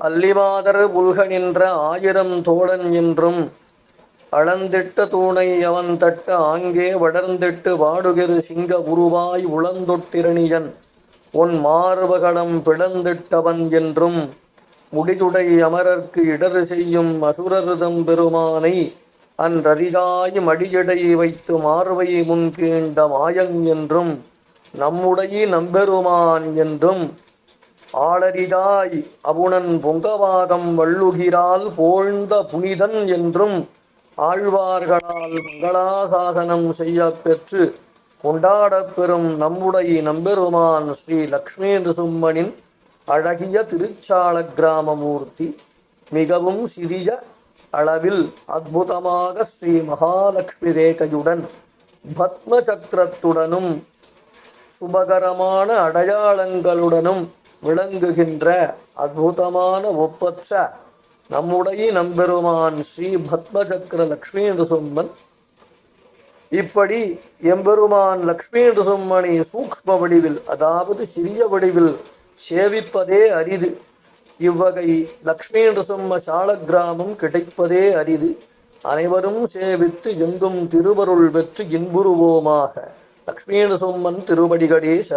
அல்லிமாதர் புல்க நின்ற ஆயிரம் தோழன் என்றும் அளந்திட்ட தூணை அவன் தட்ட ஆங்கே வடர்ந்திட்டு வாடுகிறு சிங்க உருவாய் உளந்தொட்டிரணியன் உன் மார்பகடம் பிளந்திட்டவன் என்றும் முடிதுடை அமரர்க்கு இடறு செய்யும் அசுரர்தம் பெருமானை அன்றரிதாய் மடியடை வைத்து மார்வை முன்கீண்ட மாயன் என்றும் நம்முடைய நம்பெருமான் என்றும் ஆளரிதாய் அவுணன் பொங்கவாதம் வள்ளுகிறால் போழ்ந்த புனிதன் என்றும் ஆழ்வார்களால் மங்களாசாசனம் செய்ய பெற்று கொண்டாடப் பெறும் நம்முடைய நம்பெருமான் ஸ்ரீ லக்ஷ்மி நரசிம்மனின் அழகிய திருச்சால கிராமமூர்த்தி மிகவும் சிறிய அளவில் அற்புதமாக ஸ்ரீ மகாலட்சுமி ரேகையுடன் பத்ம சக்கரத்துடனும் சுபகரமான அடையாளங்களுடனும் விளங்குகின்ற அற்புதமான ஒப்பற்ற நம்முடைய நம்பெருமான் ஸ்ரீ பத்மசக்கர லக்ஷ்மி நரசிம்மன். இப்படி எம்பெருமான் லக்ஷ்மி நரசிம்மனை சூக்ஷ்ம வடிவில், அதாவது சிறிய வடிவில் சேவிப்பதே அரிது. இவ்வகை லக்ஷ்மி நரசிம்ம சால கிராமம் கிடைப்பதே அரிது. அனைவரும் சேவித்து எங்கும் திருவருள் பெற்று இன்புறுவோமாக. லக்ஷ்மி நரசிம்மன் திருவடிகளே சரணம்.